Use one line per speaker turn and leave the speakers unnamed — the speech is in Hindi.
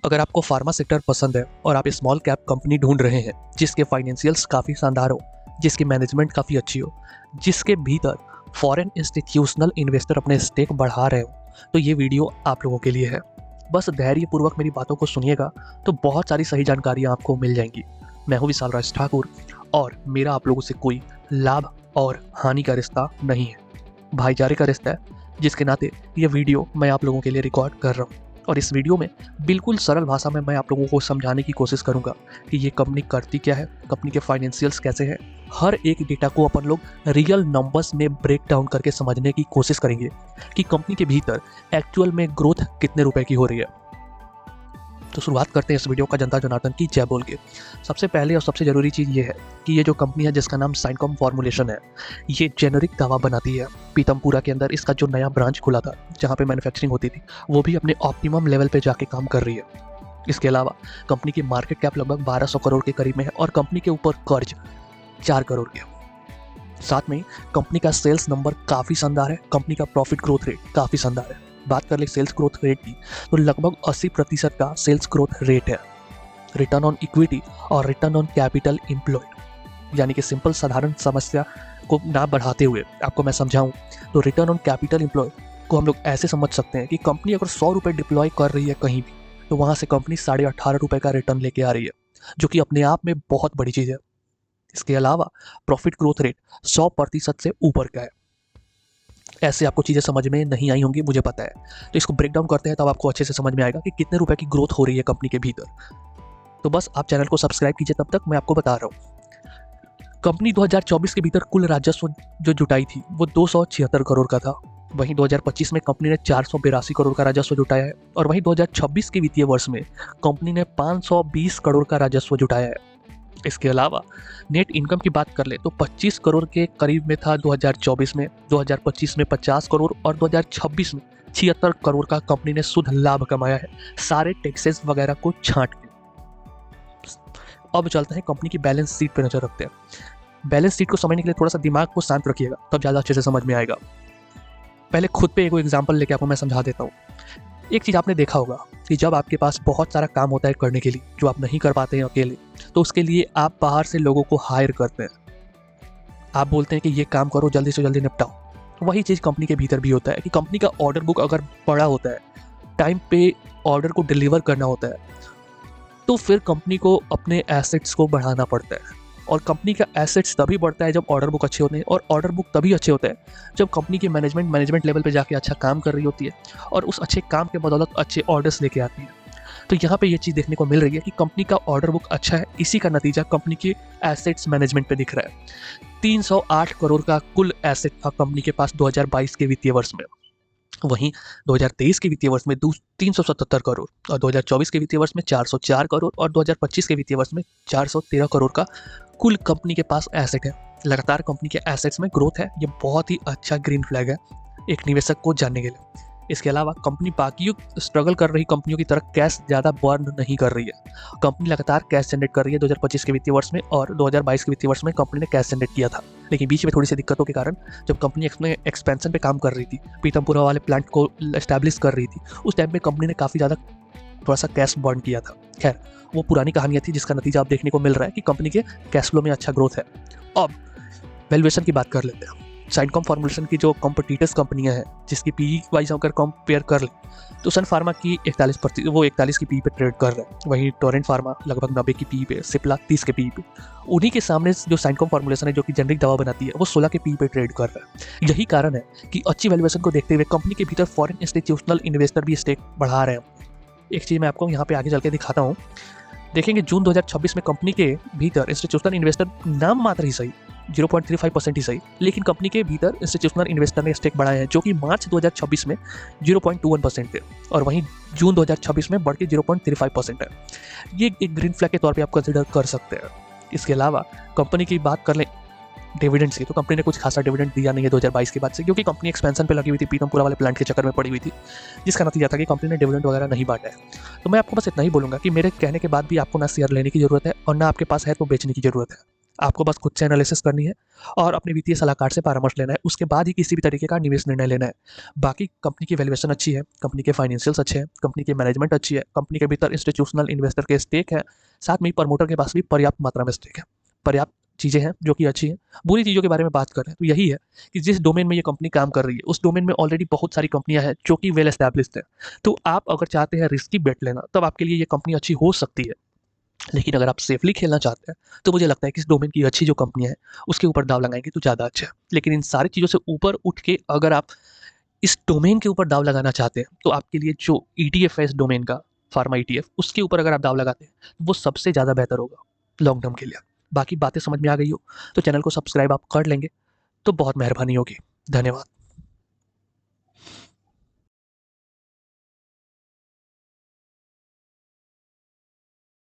अगर आपको फार्मा सेक्टर पसंद है और आप स्मॉल कैप कंपनी ढूंढ रहे हैं जिसके फाइनेंशियल्स काफ़ी शानदार हो, जिसकी मैनेजमेंट काफ़ी अच्छी हो, जिसके भीतर फॉरेन इंस्टीट्यूशनल इन्वेस्टर अपने स्टेक बढ़ा रहे हो, तो ये वीडियो आप लोगों के लिए है। बस धैर्यपूर्वक मेरी बातों को सुनिएगा तो बहुत सारी सही जानकारियाँ आपको मिल जाएंगी। मैं हूँ विशाल राज ठाकुर और मेरा आप लोगों से कोई लाभ और हानि का रिश्ता नहीं है, भाईचारे का रिश्ता है, जिसके नाते ये वीडियो मैं आप लोगों के लिए रिकॉर्ड कर रहा हूँ। और इस वीडियो में बिल्कुल सरल भाषा में मैं आप लोगों को समझाने की कोशिश करूंगा कि ये कंपनी करती क्या है, कंपनी के फाइनेंशियल्स कैसे हैं। हर एक डेटा को अपन लोग रियल नंबर्स में ब्रेक डाउन करके समझने की कोशिश करेंगे कि कंपनी के भीतर एक्चुअल में ग्रोथ कितने रुपए की हो रही है। तो शुरुआत करते हैं इस वीडियो का जनता जनार्दन की जय बोल के। सबसे पहले और सबसे ज़रूरी चीज़ ये है कि ये जो कंपनी है जिसका नाम साइनकॉम फॉर्मुलेशन है, ये जेनेरिक दवा बनाती है। पीतमपुरा के अंदर इसका जो नया ब्रांच खुला था जहाँ पे मैन्युफैक्चरिंग होती थी, वो भी अपने ऑप्टिमम लेवल पे जाके काम कर रही है। इसके अलावा कंपनी की मार्केट कैप लगभग 1200 करोड़ के करीब में है और कंपनी के ऊपर कर्ज 4 करोड़ के। साथ में कंपनी का सेल्स नंबर काफ़ी शानदार है, कंपनी का प्रॉफिट ग्रोथ रेट काफ़ी शानदार है। बात कर ले सेल्स ग्रोथ रेट की तो लगभग 80% का सेल्स ग्रोथ रेट है। रिटर्न ऑन इक्विटी और रिटर्न ऑन कैपिटल एम्प्लॉयड, यानी कि सिंपल साधारण समस्या को ना बढ़ाते हुए आपको मैं समझाऊं तो रिटर्न ऑन कैपिटल एम्प्लॉयड को हम लोग ऐसे समझ सकते हैं कि कंपनी अगर 100 रुपये डिप्लॉय कर रही है कहीं भी, तो वहाँ से कंपनी 18.5 रुपये का रिटर्न लेके आ रही है, जो कि अपने आप में बहुत बड़ी चीज़ है। इसके अलावा प्रॉफिट ग्रोथ रेट 100% से ऊपर का है। ऐसे आपको चीज़ें समझ में नहीं आई होंगी, मुझे पता है, तो इसको ब्रेक डाउन करते हैं तब आपको अच्छे से समझ में आएगा कि कितने रुपए की ग्रोथ हो रही है कंपनी के भीतर। तो बस आप चैनल को सब्सक्राइब कीजिए, तब तक मैं आपको बता रहा हूँ। कंपनी 2024 के भीतर कुल राजस्व जो जुटाई थी वो 276 करोड़ का था। वहीं 2025 में कंपनी ने 482 करोड़ का राजस्व जुटाया है और वहीं 2026 के वित्तीय वर्ष में कंपनी ने 520 करोड़ का राजस्व जुटाया है। इसके अलावा नेट इनकम की बात कर ले तो 25 करोड़ के करीब में था 2024 में, 2025 में 50 करोड़ और 2026 में 76 करोड़ का कंपनी ने शुद्ध लाभ कमाया है, सारे टैक्सेस वगैरह को छांट के। अब चलते हैं कंपनी की बैलेंस शीट पर नजर रखते हैं। बैलेंस शीट को समझने के लिए थोड़ा सा दिमाग को शांत रखिएगा, तब ज़्यादा अच्छे से समझ में आएगा। पहले खुद पे एक एग्जाम्पल लेके आपको मैं समझा देता हूँ। एक चीज़ आपने देखा होगा कि जब आपके पास बहुत सारा काम होता है करने के लिए जो आप नहीं कर पाते हैं अकेले, तो उसके लिए आप बाहर से लोगों को हायर करते हैं। आप बोलते हैं कि ये काम करो, जल्दी से जल्दी निपटाओ। वही चीज़ कंपनी के भीतर भी होता है कि कंपनी का ऑर्डर बुक अगर बड़ा होता है, टाइम पे ऑर्डर को डिलीवर करना होता है, तो फिर कंपनी को अपने एसेट्स को बढ़ाना पड़ता है। और कंपनी का एसेट्स तभी बढ़ता है जब ऑर्डर बुक अच्छे होते हैं, और ऑर्डर बुक तभी अच्छे होते हैं जब कंपनी की मैनेजमेंट लेवल पे जाके अच्छा काम कर रही होती है और उस अच्छे काम के बदौलत अच्छे ऑर्डर्स लेके आती है। तो यहाँ पे ये चीज़ देखने को मिल रही है कि कंपनी का ऑर्डर बुक अच्छा है, इसी का नतीजा कंपनी के एसेट्स मैनेजमेंट पे दिख रहा है। 308 करोड़ का कुल एसेट था कंपनी के पास 2022 के वित्तीय वर्ष में। वहीं 2023 के वित्तीय वर्ष में 377 करोड़ और 2024 के वित्तीय वर्ष में 404 करोड़ और 2025 के वित्तीय वर्ष में 413 करोड़ का कुल कंपनी के पास एसेट है। लगातार कंपनी के एसेट्स में ग्रोथ है, ये बहुत ही अच्छा ग्रीन फ्लैग है एक निवेशक को जानने के लिए। इसके अलावा कंपनी बाकी स्ट्रगल कर रही कंपनियों की तरह कैश ज़्यादा बर्न नहीं कर रही है। कंपनी लगातार कैश जनरेट कर रही है। 2025 के वित्तीय वर्ष में और 2022 के वित्तीय वर्ष में कंपनी ने कैश जनरेट किया था, लेकिन बीच में थोड़ी सी दिक्कतों के कारण जब कंपनी अपने एक्सपेंशन पे काम कर रही थी, पीतमपुरा वाले प्लांट को एस्टैब्लिश कर रही थी, उस टाइम में कंपनी ने काफ़ी ज़्यादा थोड़ा सा कैश बर्न किया था। खैर, वो पुरानी कहानियाँ थी जिसका नतीजा आप देखने को मिल रहा है कि कंपनी के कैश फ्लो में अच्छा ग्रोथ है। अब वैल्यूएशन की बात कर लेते हैं। साइनकॉम फॉर्मुलेशन की जो कॉम्पिटिटर्स कंपनियां हैं जिसकी पीई वाइज अगर कंपेयर कर ले तो सन फार्मा की 41 की पीई पे ट्रेड कर रहा है। वहीं टोरेंट फार्मा लगभग 90 की पीई पे, सिप्ला 30 के पीई पे। उन्हीं के सामने जो साइनकॉम फॉर्मुलेशन है जो कि जेनरिक दवा बनाती है, वो 16 के पीई पे ट्रेड कर रहा है। यही कारण है कि अच्छी वैल्यूएशन को देखते हुए कंपनी के भीतर फॉरेन इंस्टीट्यूशनल इन्वेस्टर भी स्टेक बढ़ा रहे हैं। एक चीज़ मैं आपको यहाँ पे आगे चल के दिखाता हूँ। देखेंगे जून 2026 में कंपनी के भीतर इंस्टीट्यूशनल इन्वेस्टर नाम मात्र ही सही 0.35% ही सही, लेकिन कंपनी के भीतर इंस्टीट्यूशनल इन्वेस्टर ने स्टेक बढ़ाए हैं जो कि मार्च 2026 में 0.21% थे और वहीं जून 2026 में बढ़ के 0.35% है। ये एक ग्रीन फ्लैग के तौर पे आप कंसिडर कर सकते हैं। इसके अलावा कंपनी की बात कर लें डिविडेंड्स की, तो कंपनी ने कुछ खासा डिविडेंड दिया नहीं है 2022 के बाद से, क्योंकि कंपनी एक्सपेंशन पे लगी हुई थी, पीतमपुरा वाले प्लांट के चक्कर में पड़ी हुई थी, जिसका नतीजा था कि कंपनी ने डिविडेंड वगैरह नहीं बांटा है। तो मैं आपको बस इतना ही बोलूँगा कि मेरे कहने के बाद भी आपको ना शेयर लेने की ज़रूरत है और ना आपके पास है तो बेचने की ज़रूरत है। आपको बस खुद से एनालिसिस करनी है और अपने वित्तीय सलाहकार से परामर्श लेना है। उसके बाद ही किसी भी तरीके का निवेश निर्णय लेना है। बाकी कंपनी की वैल्यूएशन अच्छी है, कंपनी के फाइनेंशियल्स अच्छे हैं, कंपनी की मैनेजमेंट अच्छी है, कंपनी के भीतर इंस्टीट्यूशनल इन्वेस्टर के स्टेक है, साथ में ही प्रमोटर के पास भी पर्याप्त मात्रा में स्टेक है। पर्याप्त चीज़ें हैं जो कि अच्छी हैं। बुरी चीज़ों के बारे में बात करें तो यही है कि जिस डोमेन में ये कंपनी काम कर रही है, उस डोमेन में ऑलरेडी बहुत सारी कंपनियाँ हैं जो कि वेल एस्टैब्लिश्ड हैं। तो आप अगर चाहते हैं रिस्की बेट लेना, तब आपके लिए ये कंपनी अच्छी हो सकती है। लेकिन अगर आप सेफली खेलना चाहते हैं, तो मुझे लगता है कि इस डोमेन की अच्छी जो कंपनियाँ हैं, उसके ऊपर दाँव लगाएँगे तो ज़्यादा अच्छा है। लेकिन इन सारी चीज़ों से ऊपर उठ के अगर आप इस डोमेन के ऊपर दाँव लगाना चाहते हैं, तो आपके लिए जो ईटीएफ है इस डोमेन का, फार्मा ईटीएफ, उसके ऊपर अगर आप दाँव लगाते हैं, वो सबसे ज़्यादा बेहतर होगा लॉन्ग टर्म के लिए। बाकी बातें समझ में आ गई हो, तो चैनल को सब्सक्राइब आप कर लेंगे, तो बहुत मेहरबानी होगी। धन्यवाद।